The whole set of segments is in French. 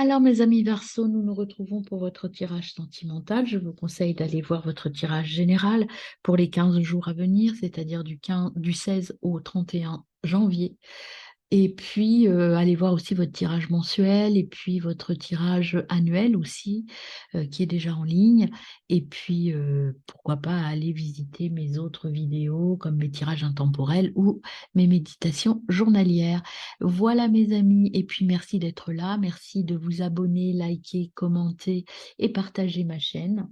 Alors, mes amis Verseau, nous nous retrouvons pour votre tirage sentimental. Je vous conseille d'aller voir votre tirage général pour les 15 jours à venir, c'est-à-dire du 16 au 31 janvier. Et puis, allez voir aussi votre tirage mensuel et puis votre tirage annuel aussi, qui est déjà en ligne. Et puis, pourquoi pas aller visiter mes autres vidéos comme mes tirages intemporels ou mes méditations journalières. Voilà mes amis, et puis merci d'être là, merci de vous abonner, liker, commenter et partager ma chaîne.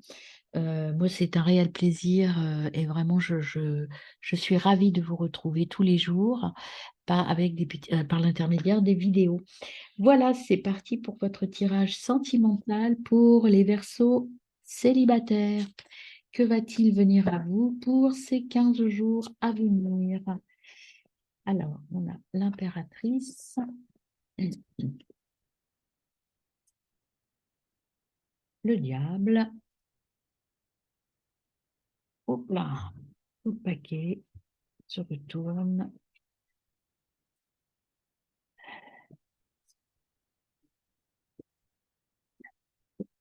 Moi, c'est un réel plaisir et vraiment, je suis ravie de vous retrouver tous les jours par l'intermédiaire des vidéos. Voilà, c'est parti pour votre tirage sentimental pour les Verseaux célibataires. Que va-t-il venir à vous pour ces 15 jours à venir? Alors, on a l'impératrice, le diable, hop là, tout le paquet se retourne,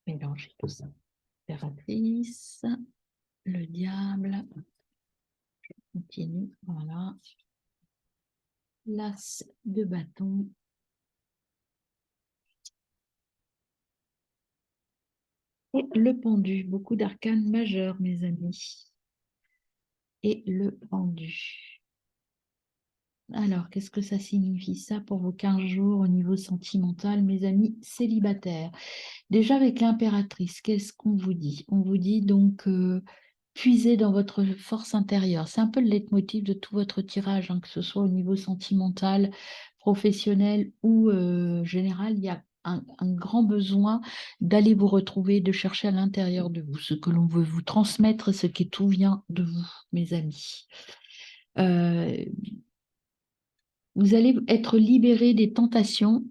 mélanger tout ça. L'impératrice, le diable, continue, voilà. L'as de bâton, et le pendu. Beaucoup d'arcanes majeurs, mes amis. Et le pendu. Alors, qu'est-ce que ça signifie ça pour vos 15 jours au niveau sentimental, mes amis célibataires? Déjà avec l'impératrice, qu'est-ce qu'on vous dit? On vous dit donc puiser dans votre force intérieure. C'est un peu le leitmotiv de tout votre tirage, hein, que ce soit au niveau sentimental, professionnel ou général. Il y a un grand besoin d'aller vous retrouver, de chercher à l'intérieur de vous ce que l'on veut vous transmettre, ce qui tout vient de vous, mes amis. Euh, Vous allez être libéré des tentations.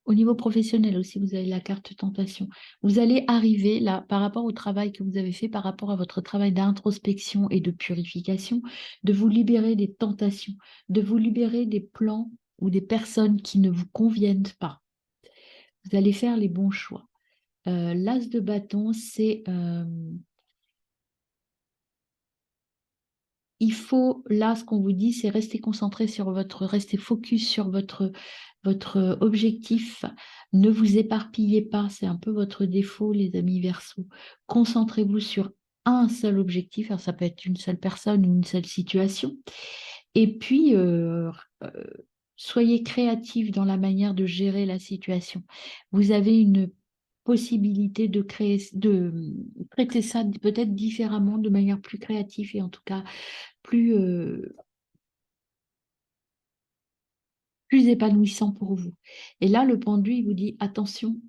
Au niveau professionnel aussi, vous avez la carte tentation. Vous allez arriver là, par rapport au travail que vous avez fait, par rapport à votre travail d'introspection et de purification, de vous libérer des tentations, de vous libérer des plans ou des personnes qui ne vous conviennent pas. Vous allez faire les bons choix. L'as de bâton, c'est il faut, là, ce qu'on vous dit, c'est rester concentré sur rester focus sur votre objectif. Ne vous éparpillez pas, c'est un peu votre défaut, les amis Verseau. Concentrez-vous sur un seul objectif, alors ça peut être une seule personne ou une seule situation. Et puis, soyez créatif dans la manière de gérer la situation. Vous avez une possibilité de créer, de traiter ça peut-être différemment, de manière plus créative et en tout cas plus épanouissant pour vous. Et là, le pendu, il vous dit, attention,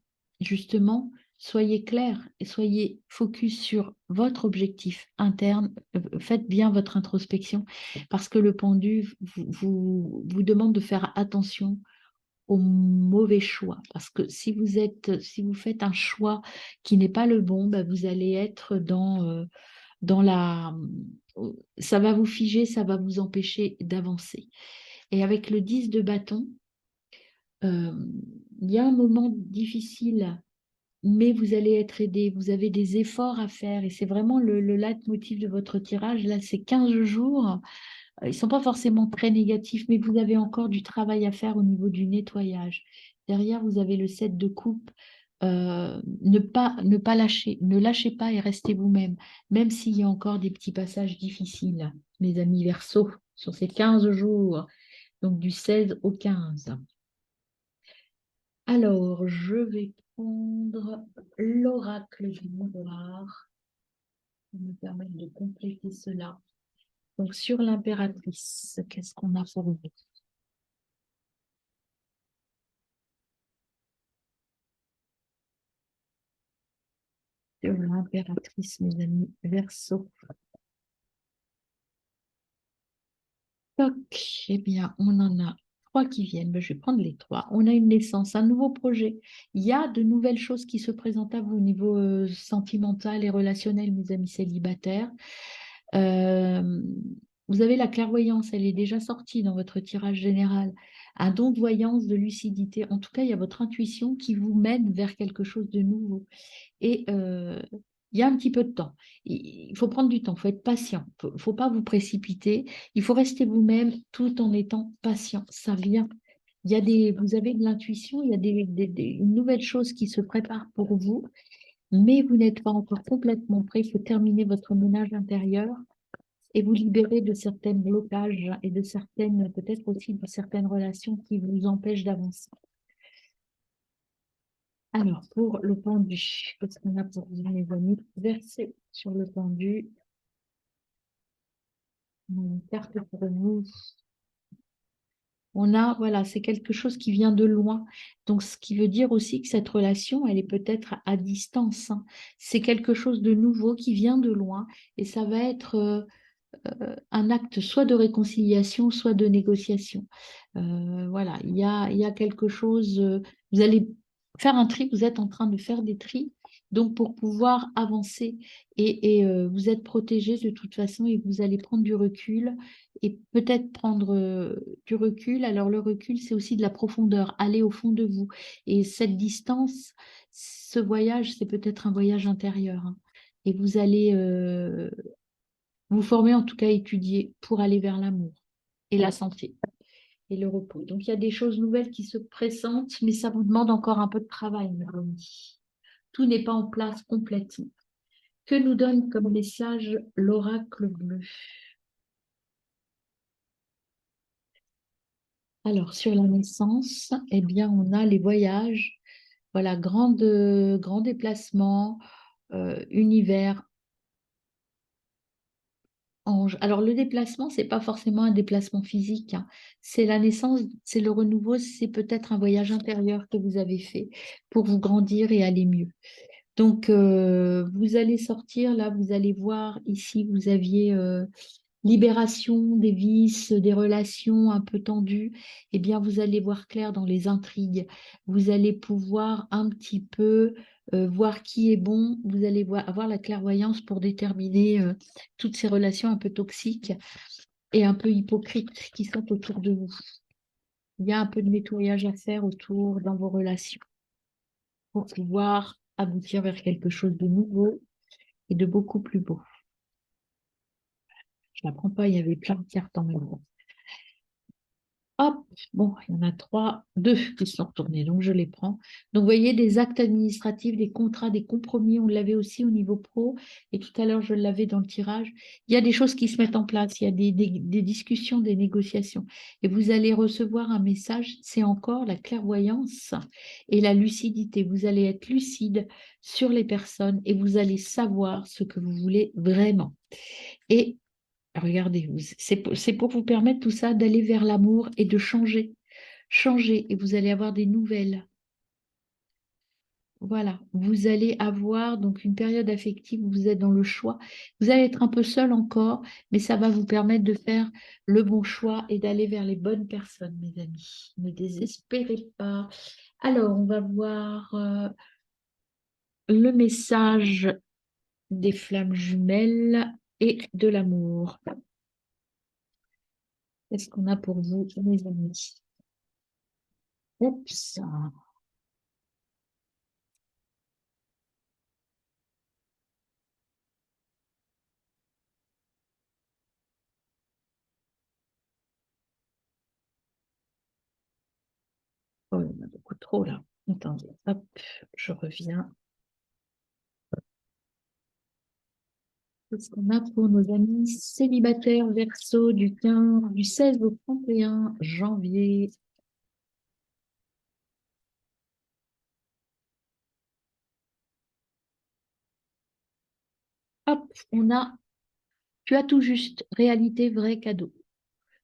justement, soyez clair et soyez focus sur votre objectif interne, faites bien votre introspection, parce que le pendu vous demande de faire attention aux mauvais choix, parce que si vous faites un choix qui n'est pas le bon, ben, vous allez être dans ça va vous figer, ça va vous empêcher d'avancer. Et avec le 10 de bâton, euh, il y a un moment difficile, mais vous allez être aidé, vous avez des efforts à faire, et c'est vraiment le leitmotiv de votre tirage. Là, c'est 15 jours, ils ne sont pas forcément très négatifs, mais vous avez encore du travail à faire au niveau du nettoyage. Derrière, vous avez le 7 de coupe. Ne pas lâcher, ne lâchez pas et restez vous-même, même s'il y a encore des petits passages difficiles, mes amis Verseau, sur ces 15 jours, donc du 16 au 15. Alors, je vais prendre l'oracle du miroir pour me permettre de compléter cela. Donc, sur l'impératrice, qu'est-ce qu'on a pour vous? Sur l'impératrice, mes amis, Verseau. Toc, eh bien, on en a trois qui viennent. Ben, je vais prendre les trois. On a une naissance, un nouveau projet. Il y a de nouvelles choses qui se présentent à vous au niveau sentimental et relationnel, mes amis célibataires. Euh, Vous avez la clairvoyance, elle est déjà sortie dans votre tirage général. un don de voyance, de lucidité. En tout cas, il y a votre intuition qui vous mène vers quelque chose de nouveau. Et il y a un petit peu de temps. Il faut prendre du temps, il faut être patient. Il ne faut pas vous précipiter. Il faut rester vous-même tout en étant patient. Ça vient. Vous avez de l'intuition, il y a une nouvelle chose qui se prépare pour vous, mais vous n'êtes pas encore complètement prêt. Il faut terminer votre ménage intérieur et vous libérer de certains blocages et de certaines, peut-être aussi de certaines relations qui vous empêchent d'avancer. Alors, pour le pendu, qu'est-ce qu'on a pour vous, mes amis? Versez sur le pendu. On a une carte pour vous. On a, voilà, c'est quelque chose qui vient de loin. Donc, ce qui veut dire aussi que cette relation, elle est peut-être à distance, hein. C'est quelque chose de nouveau qui vient de loin et ça va être un acte soit de réconciliation, soit de négociation. Voilà, il y a quelque chose, vous allez faire un tri, vous êtes en train de faire des tris, donc pour pouvoir avancer et vous êtes protégé de toute façon et vous allez prendre du recul et peut-être prendre du recul. Alors le recul, c'est aussi de la profondeur, aller au fond de vous. Et cette distance, ce voyage, c'est peut-être un voyage intérieur, hein. Et vous allez vous former, en tout cas étudier pour aller vers l'amour et la santé et le repos. Donc, il y a des choses nouvelles qui se pressentent, mais ça vous demande encore un peu de travail, mes amis. Tout n'est pas en place complètement. Que nous donne comme message l'oracle bleu? Alors, sur la naissance, eh bien, on a les voyages, voilà, grand déplacement, univers, ange. Alors, le déplacement, c'est pas forcément un déplacement physique, hein. C'est la naissance, c'est le renouveau, c'est peut-être un voyage intérieur que vous avez fait pour vous grandir et aller mieux. Donc, vous allez sortir, là, vous allez voir ici, vous aviez libération des vices, des relations un peu tendues. Eh bien, vous allez voir clair dans les intrigues. Vous allez pouvoir un petit peu voir qui est bon. Vous allez avoir la clairvoyance pour déterminer toutes ces relations un peu toxiques et un peu hypocrites qui sont autour de vous. Il y a un peu de nettoyage à faire autour dans vos relations pour pouvoir aboutir vers quelque chose de nouveau et de beaucoup plus beau. Je ne la prends pas, il y avait plein de cartes en même temps. Hop, bon, il y en a deux qui sont retournés, donc je les prends. Donc, vous voyez, des actes administratifs, des contrats, des compromis, on l'avait aussi au niveau pro, et tout à l'heure, je l'avais dans le tirage. Il y a des choses qui se mettent en place, il y a des discussions, des négociations, et vous allez recevoir un message, c'est encore la clairvoyance et la lucidité. Vous allez être lucide sur les personnes et vous allez savoir ce que vous voulez vraiment. Et regardez, c'est pour vous permettre tout ça d'aller vers l'amour et de changer. Changer et vous allez avoir des nouvelles. Voilà, vous allez avoir donc une période affective où vous êtes dans le choix. Vous allez être un peu seul encore, mais ça va vous permettre de faire le bon choix et d'aller vers les bonnes personnes, mes amis. Ne désespérez pas. Alors, on va voir le message des flammes jumelles et de l'amour. Qu'est-ce qu'on a pour vous, mes amis? Oups. Oh, il y en a beaucoup trop là. Attendez, hop, je reviens. Qu'est-ce qu'on a pour nos amis célibataires Verseau du 16 au 31 janvier? Hop, tu as tout juste, réalité, vrai cadeau.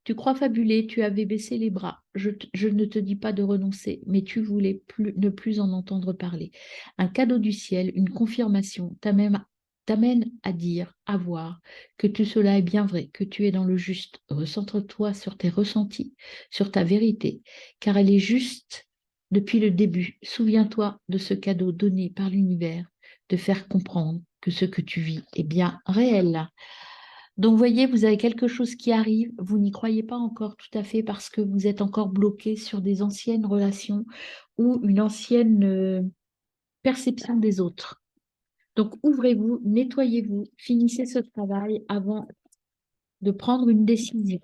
Tu crois fabuler, tu avais baissé les bras. Je ne te dis pas de renoncer, mais tu voulais ne plus en entendre parler. Un cadeau du ciel, une confirmation, t'amène à dire, à voir que tout cela est bien vrai, que tu es dans le juste. Recentre-toi sur tes ressentis, sur ta vérité, car elle est juste depuis le début. Souviens-toi de ce cadeau donné par l'univers, de faire comprendre que ce que tu vis est bien réel. Donc, voyez, vous avez quelque chose qui arrive, vous n'y croyez pas encore tout à fait parce que vous êtes encore bloqué sur des anciennes relations ou une ancienne perception des autres. Donc, ouvrez-vous, nettoyez-vous, finissez ce travail avant de prendre une décision.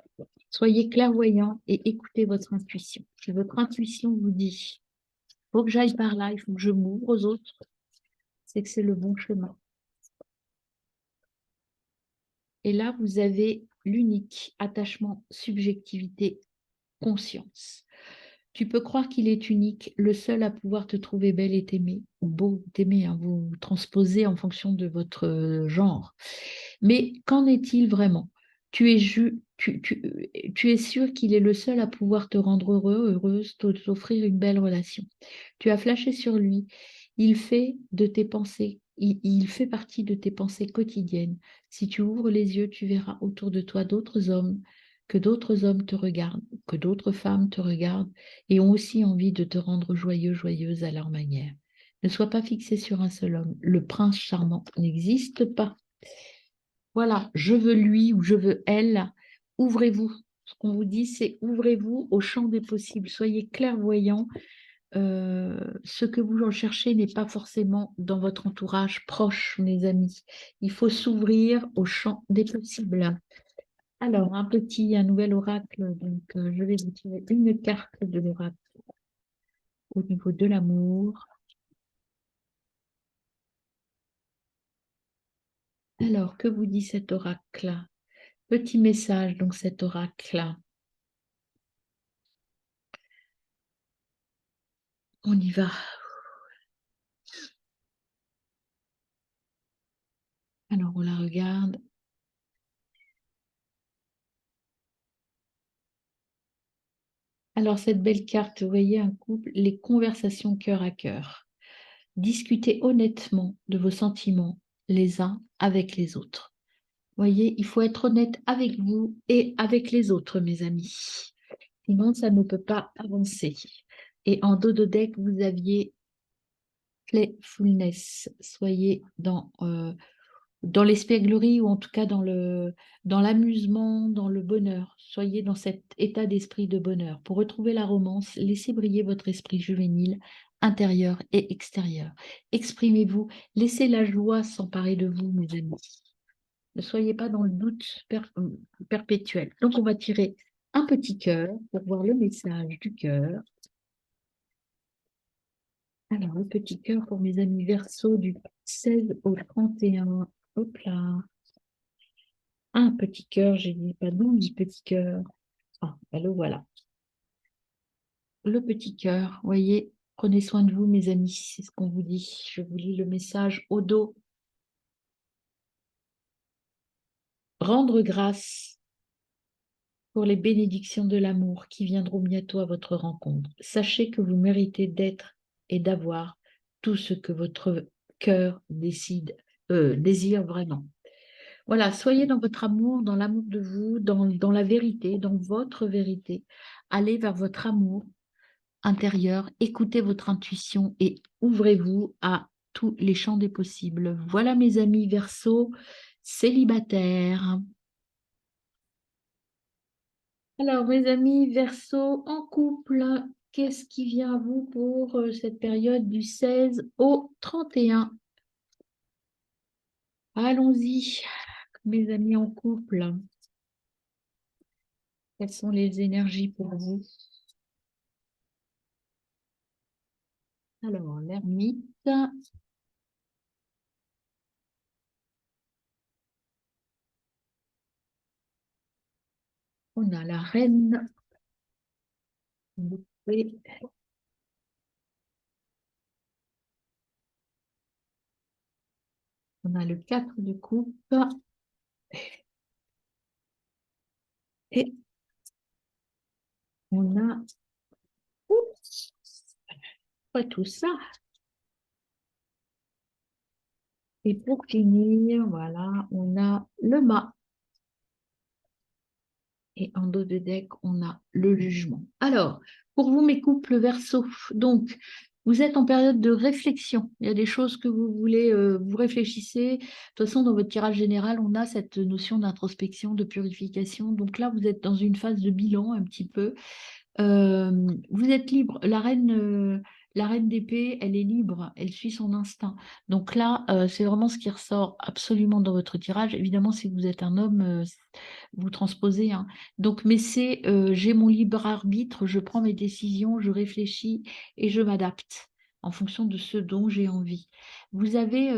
Soyez clairvoyant et écoutez votre intuition. Si votre intuition vous dit, il faut que j'aille par là, il faut que je m'ouvre aux autres, c'est que c'est le bon chemin. Et là, vous avez l'unique attachement, subjectivité, conscience. Tu peux croire qu'il est unique, le seul à pouvoir te trouver belle et t'aimer, ou beau, t'aimer, hein, vous transposez en fonction de votre genre. Mais qu'en est-il vraiment? Tu es sûr qu'il est le seul à pouvoir te rendre heureux, heureuse, t'offrir une belle relation. Tu as flashé sur lui. Il fait de tes pensées, il fait partie de tes pensées quotidiennes. Si tu ouvres les yeux, tu verras autour de toi d'autres hommes te regardent, que d'autres femmes te regardent et ont aussi envie de te rendre joyeux, joyeuse à leur manière. Ne sois pas fixé sur un seul homme. Le prince charmant n'existe pas. Voilà, je veux lui ou je veux elle. Ouvrez-vous. Ce qu'on vous dit, c'est ouvrez-vous au champ des possibles. Soyez clairvoyants. Ce que vous recherchez n'est pas forcément dans votre entourage proche, mes amis. Il faut s'ouvrir au champ des possibles. Alors, un nouvel oracle. Donc, je vais vous tirer une carte de l'oracle au niveau de l'amour. Alors, que vous dit cet oracle? Petit message, donc cet oracle. On y va. Alors, on la regarde. Alors, cette belle carte, vous voyez un couple, les conversations cœur à cœur. Discutez honnêtement de vos sentiments les uns avec les autres. Voyez, il faut être honnête avec vous et avec les autres, mes amis. Sinon, ça ne peut pas avancer. Et en dos de deck, vous aviez playfulness. Soyez dans l'espièglerie ou en tout cas dans l'amusement, dans le bonheur. Soyez dans cet état d'esprit de bonheur. Pour retrouver la romance, laissez briller votre esprit juvénile, intérieur et extérieur. Exprimez-vous, laissez la joie s'emparer de vous, mes amis. Ne soyez pas dans le doute perpétuel. Donc, on va tirer un petit cœur pour voir le message du cœur. Alors, le petit cœur pour mes amis Verseau du 16 au 31. Hop là. Un petit cœur, j'ai dit pas 12 petits cœurs. Ah, ben le voilà. Le petit cœur, voyez, prenez soin de vous, mes amis, c'est ce qu'on vous dit. Je vous lis le message au dos. Rendre grâce pour les bénédictions de l'amour qui viendront bientôt à votre rencontre. Sachez que vous méritez d'être et d'avoir tout ce que votre cœur désire vraiment. Voilà, soyez dans votre amour, dans l'amour de vous, dans la vérité, dans votre vérité. Allez vers votre amour intérieur, écoutez votre intuition et ouvrez-vous à tous les champs des possibles. Voilà mes amis Verseau, célibataires. Alors mes amis Verseau en couple, qu'est-ce qui vient à vous pour cette période du 16 au 31? Allons-y, mes amis en couple. Quelles sont les énergies pour vous? Alors, l'ermite, on a la reine, l'épée, on a le 4 de coupe et on a oups, pas tout ça. Et pour finir, voilà, on a le mât. Et en dos de deck, on a le jugement. Alors, pour vous, mes couples Verseau, donc, Vous êtes en période de réflexion. Il y a des choses que vous voulez, vous réfléchissez. De toute façon, dans votre tirage général, on a cette notion d'introspection, de purification. Donc là, vous êtes dans une phase de bilan un petit peu. Vous êtes libre. La reine d'épée, elle est libre. Elle suit son instinct. Donc là, c'est vraiment ce qui ressort absolument dans votre tirage. Évidemment, si vous êtes un homme, vous transposez, hein. Donc, mais c'est j'ai mon libre arbitre, je prends mes décisions, je réfléchis et je m'adapte en fonction de ce dont j'ai envie. Vous avez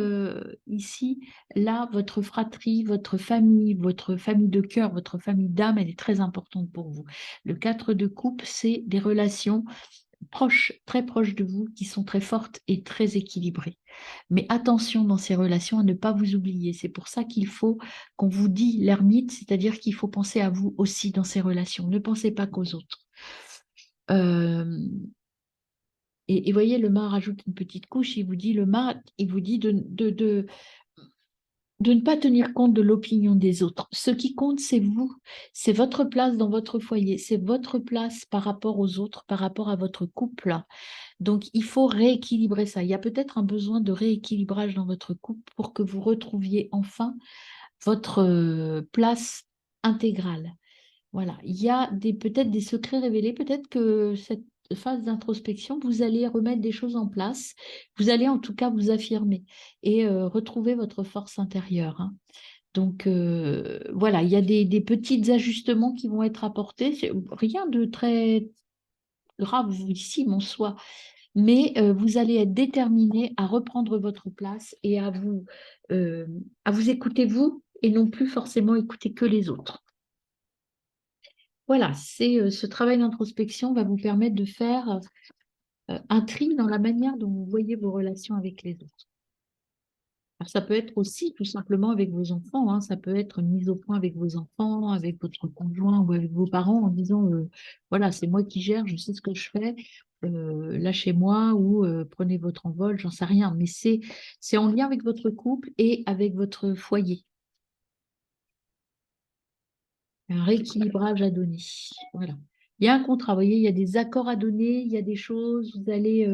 ici, là, votre fratrie, votre famille de cœur, votre famille d'âme, elle est très importante pour vous. Le 4 de coupe, c'est des relations proches, très proches de vous, qui sont très fortes et très équilibrées. Mais attention dans ces relations à ne pas vous oublier. C'est pour ça qu'il faut qu'on vous dit l'ermite, c'est-à-dire qu'il faut penser à vous aussi dans ces relations. Ne pensez pas qu'aux autres. Euh, et voyez, le mât rajoute une petite couche, il vous dit, le mât, il vous dit de ne pas tenir compte de l'opinion des autres. Ce qui compte, c'est vous, c'est votre place dans votre foyer, c'est votre place par rapport aux autres, par rapport à votre couple. Donc, il faut rééquilibrer ça. Il y a peut-être un besoin de rééquilibrage dans votre couple pour que vous retrouviez enfin votre place intégrale. Voilà, il y a peut-être des secrets révélés, peut-être que cette phase d'introspection, vous allez remettre des choses en place, vous allez en tout cas vous affirmer et retrouver votre force intérieure, hein. Donc voilà, il y a des petits ajustements qui vont être apportés, rien de très grave ici, mon soi, mais vous allez être déterminé à reprendre votre place et à vous écouter vous et non plus forcément écouter que les autres. Voilà, ce travail d'introspection va vous permettre de faire un tri dans la manière dont vous voyez vos relations avec les autres. Alors, ça peut être aussi tout simplement avec vos enfants, hein, ça peut être une mise au point avec vos enfants, avec votre conjoint ou avec vos parents en disant voilà, c'est moi qui gère, je sais ce que je fais, lâchez-moi ou prenez votre envol, j'en sais rien, mais c'est en lien avec votre couple et avec votre foyer. Un rééquilibrage à donner. Voilà. Il y a un contrat, vous voyez, il y a des accords à donner, il y a des choses, vous allez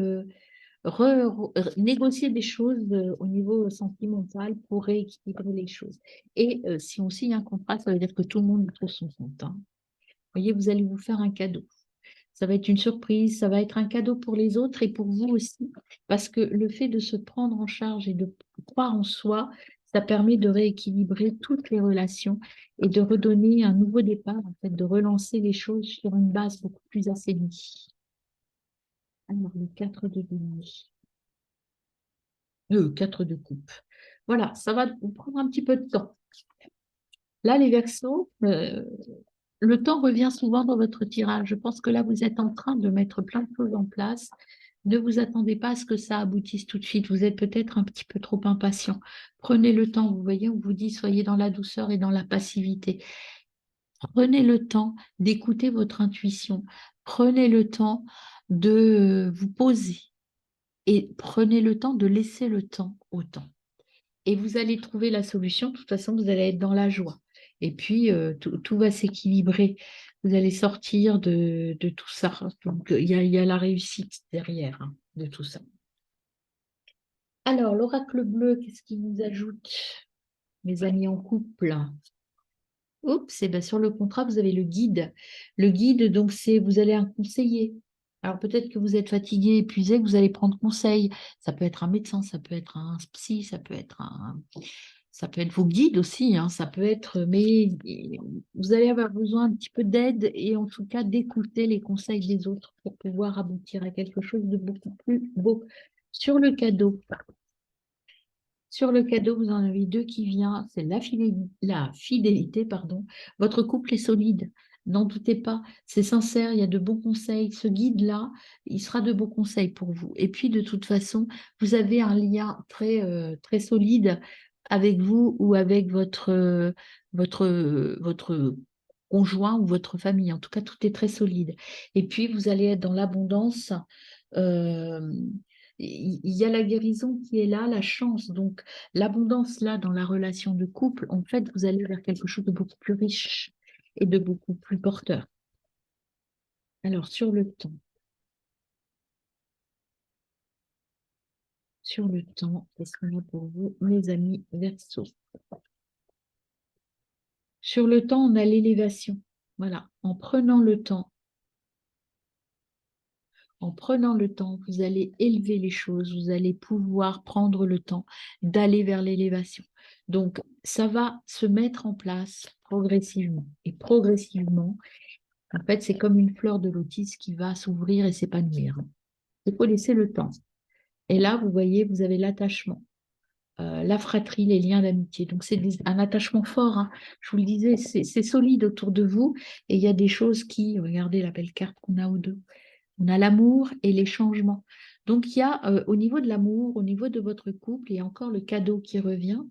négocier des choses au niveau sentimental pour rééquilibrer les choses. Et si on signe un contrat, ça veut dire que tout le monde y trouve son compte, hein. Vous voyez, vous allez vous faire un cadeau. Ça va être une surprise, ça va être un cadeau pour les autres et pour vous aussi, parce que le fait de se prendre en charge et de croire en soi, ça permet de rééquilibrer toutes les relations et de redonner un nouveau départ, en fait, de relancer les choses sur une base beaucoup plus assainie. Alors, le 4 de denier, le 4 de coupe. Voilà, ça va vous prendre un petit peu de temps. Là, les Verseaux, le temps revient souvent dans votre tirage. Je pense que là, vous êtes en train de mettre plein de choses en place. Ne vous attendez pas à ce que ça aboutisse tout de suite. Vous êtes peut-être un petit peu trop impatient. Prenez le temps. Vous voyez, on vous dit soyez dans la douceur et dans la passivité. Prenez le temps d'écouter votre intuition. Prenez le temps de vous poser et prenez le temps de laisser le temps au temps. Et vous allez trouver la solution. De toute façon, vous allez être dans la joie. Et puis, tout va s'équilibrer. Vous allez sortir de tout ça. Donc, il y a la réussite derrière, hein, de tout ça. Alors, l'oracle bleu, qu'est-ce qu'il nous ajoute, mes amis en couple? Oups, et bien sur le contrat, vous avez le guide. Le guide, donc, c'est vous allez un conseiller. Alors peut-être que vous êtes fatigué, épuisé, que vous allez prendre conseil. Ça peut être un médecin, ça peut être un psy, ça peut être vos guides aussi, hein, ça peut être, mais vous allez avoir besoin un petit peu d'aide et en tout cas d'écouter les conseils des autres pour pouvoir aboutir à quelque chose de beaucoup plus beau. Sur le cadeau, sur le cadeau, vous en avez deux qui viennent, c'est la fidélité, pardon. Votre couple est solide, n'en doutez pas, c'est sincère, il y a de bons conseils. Ce guide-là, il sera de bons conseils pour vous. Et puis, de toute façon, vous avez un lien très solide avec vous ou avec votre conjoint ou votre famille. En tout cas, tout est très solide. Et puis, vous allez être dans l'abondance. euh, il y a la guérison qui est là, la chance. Donc, l'abondance là dans la relation de couple, en fait, vous allez vers quelque chose de beaucoup plus riche et de beaucoup plus porteur. Alors, sur le temps. sur le temps, qu'est-ce qu'on a pour vous, mes amis Verseau? Sur le temps, on a l'élévation. Voilà, en prenant le temps, vous allez élever les choses, vous allez pouvoir prendre le temps d'aller vers l'élévation. Donc, ça va se mettre en place progressivement. Et progressivement, en fait, c'est comme une fleur de lotus qui va s'ouvrir et s'épanouir. Il faut laisser le temps. Et là, vous voyez, vous avez l'attachement, la fratrie, les liens d'amitié. Donc, c'est un attachement fort, hein. Je vous le disais, c'est solide autour de vous. Et il y a des choses qui, regardez la belle carte qu'on a aux deux. On a l'amour et les changements. Donc, il y a au niveau de l'amour, au niveau de votre couple, il y a encore le cadeau qui revient,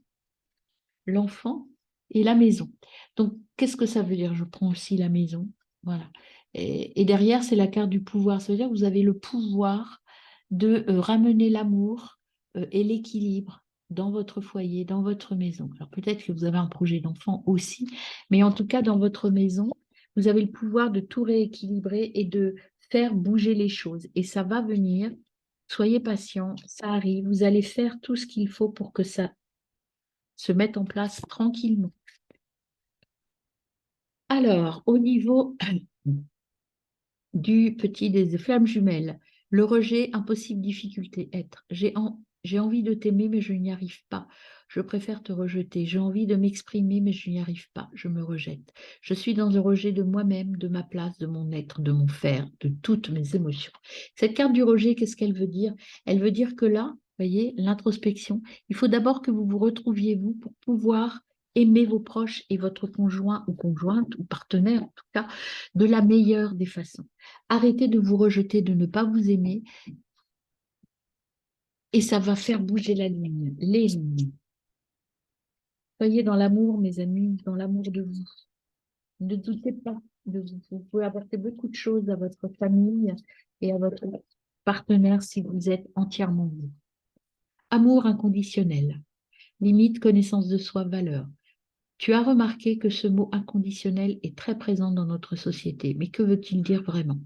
l'enfant et la maison. Donc, qu'est-ce que ça veut dire? Je prends aussi la maison. Voilà. Et derrière, c'est la carte du pouvoir. Ça veut dire que vous avez le pouvoir de ramener l'amour et l'équilibre dans votre foyer, dans votre maison. Alors, peut-être que vous avez un projet d'enfant aussi, mais en tout cas, dans votre maison, vous avez le pouvoir de tout rééquilibrer et de faire bouger les choses. Et ça va venir. Soyez patient, ça arrive. Vous allez faire tout ce qu'il faut pour que ça se mettent en place tranquillement. Alors, au niveau du petit des flammes jumelles, le rejet, impossible, difficulté, être. J'ai envie de t'aimer, mais je n'y arrive pas. Je préfère te rejeter. J'ai envie de m'exprimer, mais je n'y arrive pas. Je me rejette. Je suis dans le rejet de moi-même, de ma place, de mon être, de mon faire, de toutes mes émotions. Cette carte du rejet, qu'est-ce qu'elle veut dire? Elle veut dire que là, voyez, l'introspection, il faut d'abord que vous vous retrouviez, vous, pour pouvoir aimer vos proches et votre conjoint ou conjointe ou partenaire, en tout cas, de la meilleure des façons. Arrêtez de vous rejeter, de ne pas vous aimer, et ça va faire bouger la ligne, les lignes. Soyez dans l'amour, mes amis, dans l'amour de vous. Ne doutez pas de vous. Vous pouvez apporter beaucoup de choses à votre famille et à votre partenaire si vous êtes entièrement vous. Amour inconditionnel, limite, connaissance de soi, valeur. Tu as remarqué que ce mot inconditionnel est très présent dans notre société, mais que veut-il dire vraiment?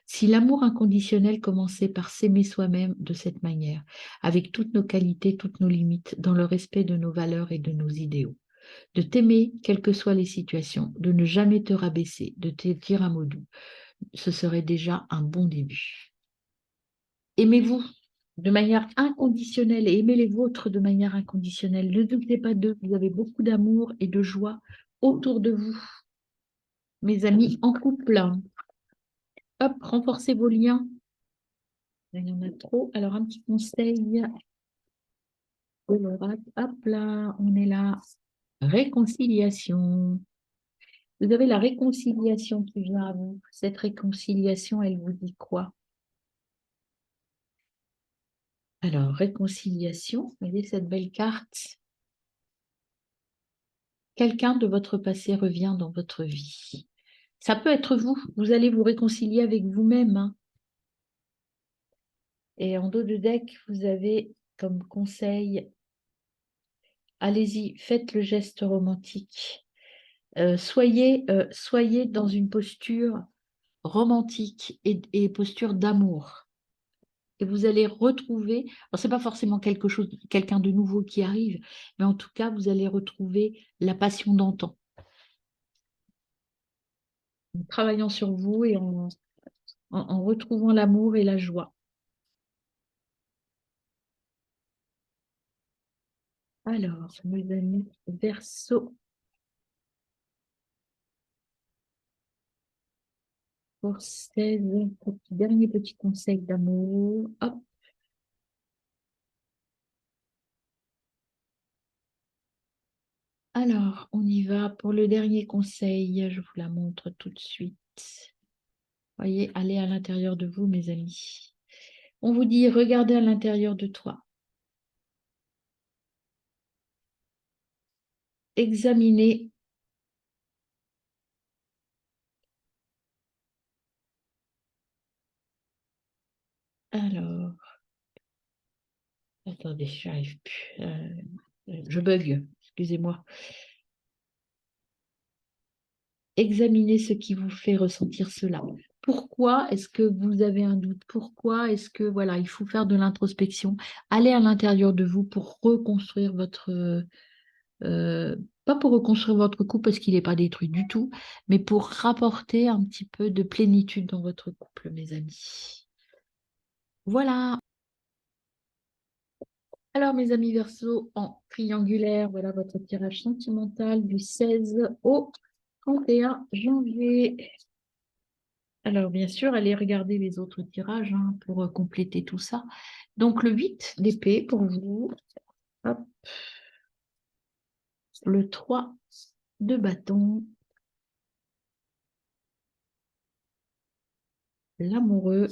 Si l'amour inconditionnel commençait par s'aimer soi-même de cette manière, avec toutes nos qualités, toutes nos limites, dans le respect de nos valeurs et de nos idéaux, de t'aimer quelles que soient les situations, de ne jamais te rabaisser, de te dire un mot doux, ce serait déjà un bon début. Aimez-vous de manière inconditionnelle et aimez les vôtres de manière inconditionnelle. Ne doutez pas d'eux, vous avez beaucoup d'amour et de joie autour de vous. Mes amis en couple, hop, renforcez vos liens. Il y en a trop. Alors, un petit conseil. Hop là, on est là. Réconciliation. Vous avez la réconciliation qui vient à vous. Cette réconciliation, elle vous dit quoi? Alors, réconciliation, vous voyez cette belle carte. Quelqu'un de votre passé revient dans votre vie. Ça peut être vous. Vous allez vous réconcilier avec vous-même, hein. Et en dos de deck, vous avez comme conseil, allez-y, faites le geste romantique. Soyez dans une posture romantique et posture d'amour. Et vous allez retrouver, alors c'est pas forcément quelqu'un de nouveau qui arrive, mais en tout cas, vous allez retrouver la passion d'antan. En travaillant sur vous et en retrouvant l'amour et la joie. Alors, mes amis, Verseau, pour 16, dernier petit conseil d'amour. Hop. Alors, on y va pour le dernier conseil. Je vous la montre tout de suite. Voyez, allez à l'intérieur de vous, mes amis. On vous dit, regardez à l'intérieur de toi. Examinez. Alors, attendez, j'arrive plus. Je bug, excusez-moi. Examinez ce qui vous fait ressentir cela. Pourquoi est-ce que vous avez un doute? Pourquoi est-ce que, voilà, il faut faire de l'introspection, aller à l'intérieur de vous pour reconstruire euh, pas pour reconstruire votre couple parce qu'il n'est pas détruit du tout, mais pour rapporter un petit peu de plénitude dans votre couple, mes amis. Voilà. Alors, mes amis Verseau, en triangulaire, voilà votre tirage sentimental du 16 au 31 janvier. Alors, bien sûr, allez regarder les autres tirages hein, pour compléter tout ça. Donc, le 8 d'épée pour vous. Hop. Le 3 de bâton. L'amoureux.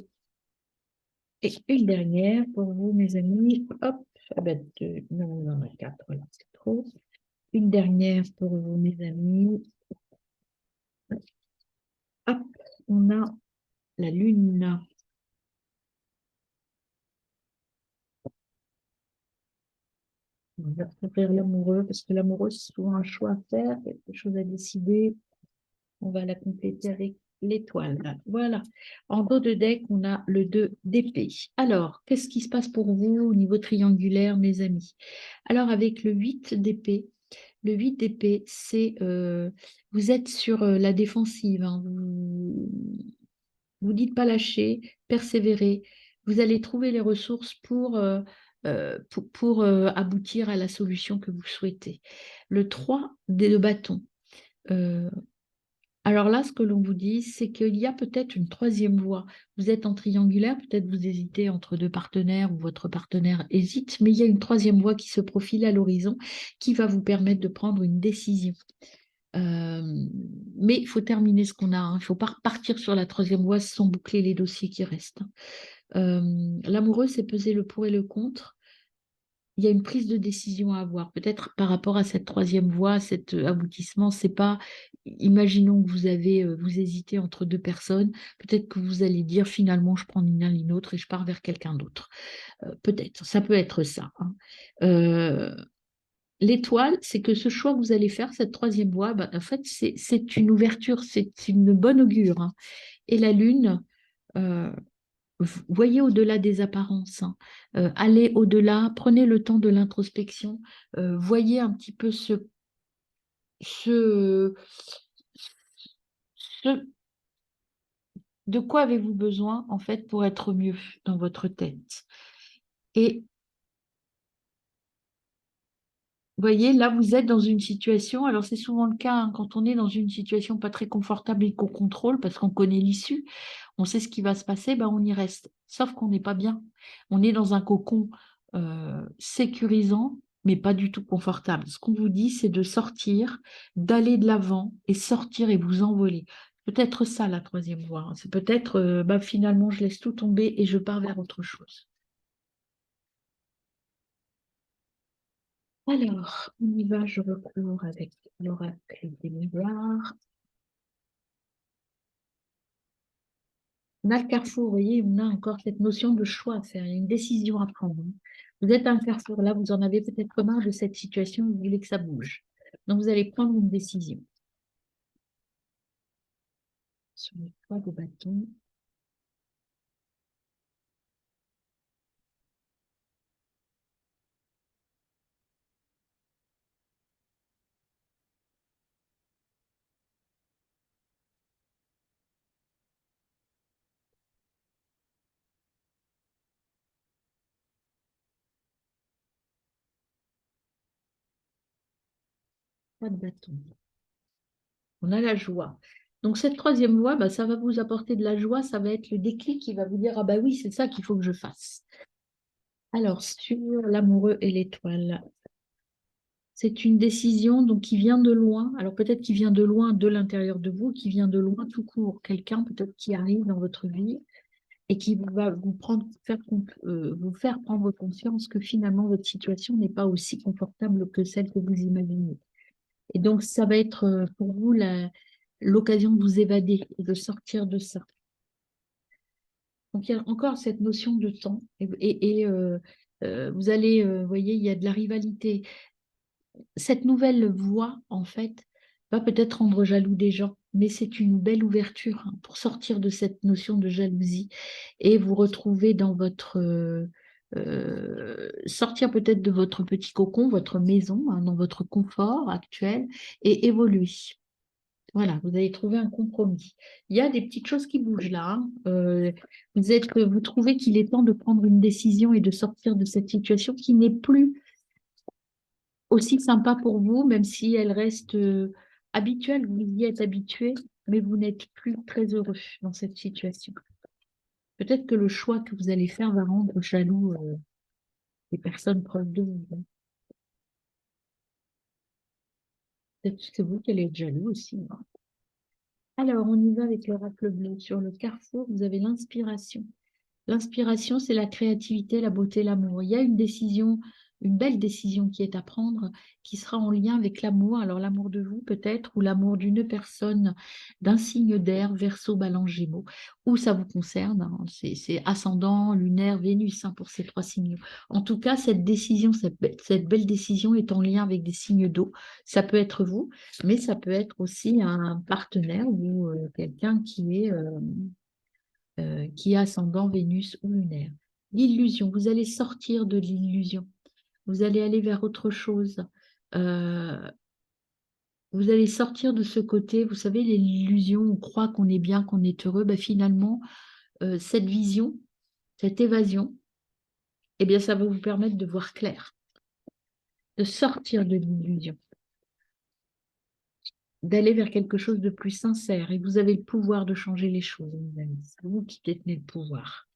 Et une dernière pour vous, mes amis. Hop. Ah ben, non, on en a 4, voilà, c'est trop. Une dernière pour vous, mes amis. Hop. On a la lune. On va ouvrir l'amoureux parce que l'amoureux, c'est souvent un choix à faire, quelque chose à décider. On va la compléter avec l'étoile. Voilà. En dos de deck, on a le 2 d'épée. Alors, qu'est-ce qui se passe pour vous au niveau triangulaire, mes amis? Alors, avec le 8 d'épée, c'est vous êtes sur la défensive. Hein. Vous dites pas lâcher, persévérer. Vous allez trouver les ressources pour aboutir à la solution que vous souhaitez. Le 3 de bâton. Euh, alors là, ce que l'on vous dit, c'est qu'il y a peut-être une troisième voie. Vous êtes en triangulaire, peut-être vous hésitez entre deux partenaires ou votre partenaire hésite, mais il y a une troisième voie qui se profile à l'horizon qui va vous permettre de prendre une décision. Euh, mais il faut terminer ce qu'on a. Hein. Il ne faut pas repartir sur la troisième voie sans boucler les dossiers qui restent. Hein. L'amoureux, c'est peser le pour et le contre. Il y a une prise de décision à avoir. Peut-être par rapport à cette troisième voie, cet aboutissement, c'est pas. Imaginons que vous hésitez entre deux personnes. Peut-être que vous allez dire finalement, je prends ni l'un ni l'autre et je pars vers quelqu'un d'autre. Peut-être, ça peut être ça. Hein. Euh, L'étoile, c'est que ce choix que vous allez faire, cette troisième voie, bah, en fait, c'est une ouverture, c'est une bonne augure. Hein. Et la lune, euh, voyez au-delà des apparences, hein. Allez au-delà, prenez le temps de l'introspection, voyez un petit peu ce, ce- de quoi avez-vous besoin en fait pour être mieux dans votre tête. Et vous voyez, là, vous êtes dans une situation, alors c'est souvent le cas hein, quand on est dans une situation pas très confortable et qu'on contrôle parce qu'on connaît l'issue, on sait ce qui va se passer, ben on y reste. Sauf qu'on n'est pas bien. On est dans un cocon sécurisant, mais pas du tout confortable. Ce qu'on vous dit, c'est de sortir, d'aller de l'avant et sortir et vous envoler. Peut-être ça, la troisième voie. Hein. C'est peut-être, ben, finalement, je laisse tout tomber et je pars vers autre chose. Alors, on y va, je recours avec l'oracle des miroirs. On a le carrefour, vous voyez, on a encore cette notion de choix à faire, il y a une décision à prendre. Vous êtes à un carrefour là, vous en avez peut-être marre de cette situation, vous voulez que ça bouge. Donc, vous allez prendre une décision. Sur les 3 de bâton, pas de bâton. On a la joie. Donc, cette troisième voie, bah, ça va vous apporter de la joie, ça va être le déclic qui va vous dire, ah bah oui, c'est ça qu'il faut que je fasse. Alors, sur l'amoureux et l'étoile, c'est une décision donc, qui vient de loin. Alors peut-être qui vient de loin de l'intérieur de vous, qui vient de loin tout court. Quelqu'un peut-être qui arrive dans votre vie et qui va vous faire prendre conscience que finalement votre situation n'est pas aussi confortable que celle que vous imaginez. Et donc ça va être pour vous l'occasion de vous évader et de sortir de ça. Donc il y a encore cette notion de temps et vous allez, vous voyez, il y a de la rivalité. Cette nouvelle voie, en fait, va peut-être rendre jaloux des gens, mais c'est une belle ouverture hein, pour sortir de cette notion de jalousie et vous retrouver dans votre... sortir peut-être de votre petit cocon, votre maison, hein, dans votre confort actuel et évoluer. Voilà, vous avez trouvé un compromis. Il y a des petites choses qui bougent là, hein. Vous trouvez qu'il est temps de prendre une décision et de sortir de cette situation qui n'est plus aussi sympa pour vous, même si elle reste habituelle, vous y êtes habitué, mais vous n'êtes plus très heureux dans cette situation. Peut-être que le choix que vous allez faire va rendre jaloux les personnes proches de vous, hein. Peut-être que c'est vous qui allez être jaloux aussi, hein. Alors, on y va avec l'oracle bleu. Sur le carrefour, vous avez l'inspiration. L'inspiration, c'est la créativité, la beauté, l'amour. Il y a une décision, une belle décision qui est à prendre, qui sera en lien avec l'amour. Alors l'amour de vous peut-être, ou l'amour d'une personne, d'un signe d'air, Verseau, Balance, Gémeaux, où ça vous concerne, hein. C'est ascendant, lunaire, Vénus hein, pour ces trois signes. En tout cas, cette décision, cette belle décision est en lien avec des signes d'eau. Ça peut être vous, mais ça peut être aussi un partenaire ou quelqu'un qui a ascendant Vénus ou lunaire. L'illusion, vous allez sortir de l'illusion, vous allez aller vers autre chose. Euh, vous allez sortir de ce côté, vous savez, l'illusion, on croit qu'on est bien, qu'on est heureux. Ben finalement, cette vision, cette évasion, eh bien, ça va vous permettre de voir clair, de sortir de l'illusion, d'aller vers quelque chose de plus sincère. Et vous avez le pouvoir de changer les choses, mes amis. C'est vous qui détenez le pouvoir.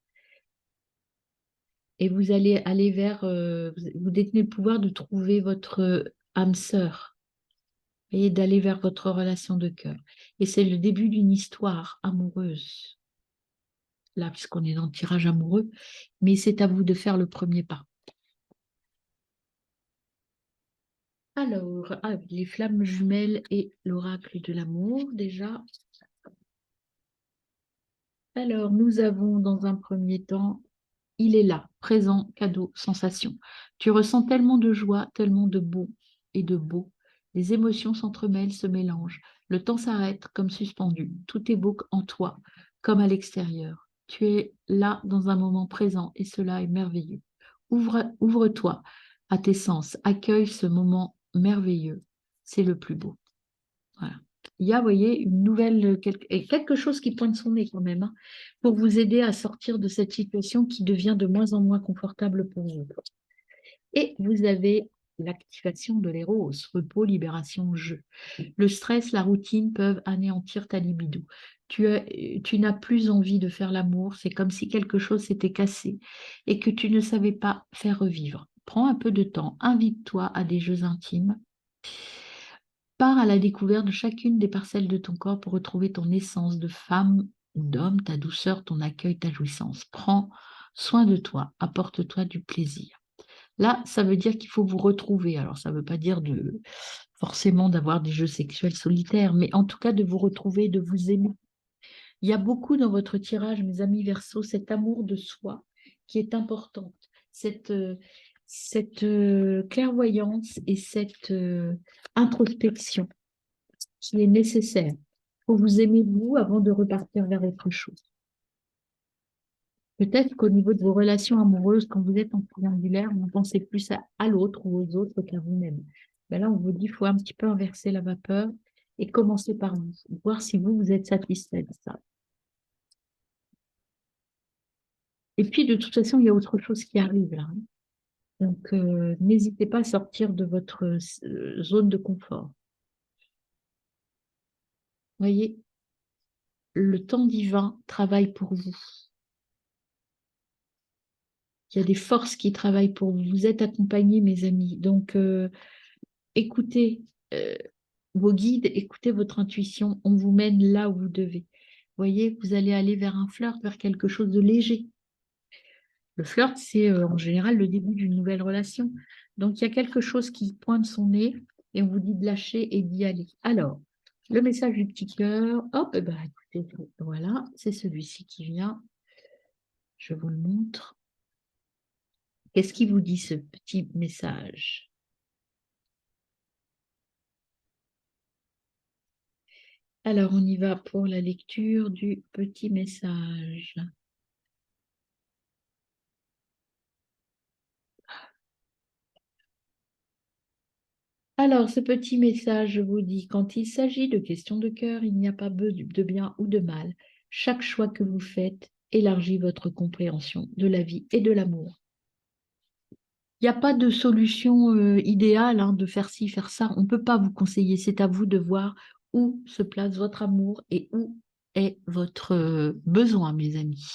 Et vous allez aller vers, vous détenez le pouvoir de trouver votre âme sœur et d'aller vers votre relation de cœur. Et c'est le début d'une histoire amoureuse, là, puisqu'on est dans le tirage amoureux, mais c'est à vous de faire le premier pas. Alors, les flammes jumelles et l'oracle de l'amour, déjà. Alors, nous avons dans un premier temps, il est là, présent, cadeau, sensation. Tu ressens tellement de joie, tellement de beau et de beau. Les émotions s'entremêlent, se mélangent. Le temps s'arrête comme suspendu. Tout est beau en toi, comme à l'extérieur. Tu es là dans un moment présent et cela est merveilleux. Ouvre-toi à tes sens. Accueille ce moment merveilleux. C'est le plus beau. Voilà. Il y a, vous voyez, une nouvelle, quelque chose qui pointe son nez quand même, hein, pour vous aider à sortir de cette situation qui devient de moins en moins confortable pour vous. Et vous avez l'activation de l'éros, repos, libération, jeu. Le stress, la routine peuvent anéantir ta libido. Tu n'as plus envie de faire l'amour, c'est comme si quelque chose s'était cassé et que tu ne savais pas faire revivre. Prends un peu de temps, invite-toi à des jeux intimes. Pars à la découverte de chacune des parcelles de ton corps pour retrouver ton essence de femme ou d'homme, ta douceur, ton accueil, ta jouissance. Prends soin de toi, apporte-toi du plaisir. Là, ça veut dire qu'il faut vous retrouver. Alors, ça ne veut pas dire forcément d'avoir des jeux sexuels solitaires, mais en tout cas de vous retrouver, de vous aimer. Il y a beaucoup dans votre tirage, mes amis Verseau, cet amour de soi qui est important, cette clairvoyance et cette introspection qui est nécessaire pour vous aimer vous avant de repartir vers autre chose. Peut-être qu'au niveau de vos relations amoureuses, quand vous êtes en triangulaire, vous pensez plus à l'autre ou aux autres qu'à vous-même. Ben là, on vous dit qu'il faut un petit peu inverser la vapeur et commencer par vous, voir si vous êtes satisfait de ça. Et puis, de toute façon, il y a autre chose qui arrive là, hein. Donc, n'hésitez pas à sortir de votre zone de confort. Voyez, le temps divin travaille pour vous. Il y a des forces qui travaillent pour vous. Vous êtes accompagnés, mes amis. Donc, écoutez euh, vos guides, écoutez votre intuition. On vous mène là où vous devez. Voyez, vous allez aller vers un flirt, vers quelque chose de léger. Le flirt, c'est en général le début d'une nouvelle relation. Donc, il y a quelque chose qui pointe son nez et on vous dit de lâcher et d'y aller. Alors, le message du petit cœur, hop, eh ben, écoutez, voilà, c'est celui-ci qui vient. Je vous le montre. Qu'est-ce qui vous dit ce petit message? Alors, on y va pour la lecture du petit message. Alors, ce petit message vous dit, quand il s'agit de questions de cœur, il n'y a pas de bien ou de mal. Chaque choix que vous faites élargit votre compréhension de la vie et de l'amour. Il n'y a pas de solution idéale hein, de faire ci, faire ça. On ne peut pas vous conseiller. C'est à vous de voir où se place votre amour et où est votre besoin, mes amis.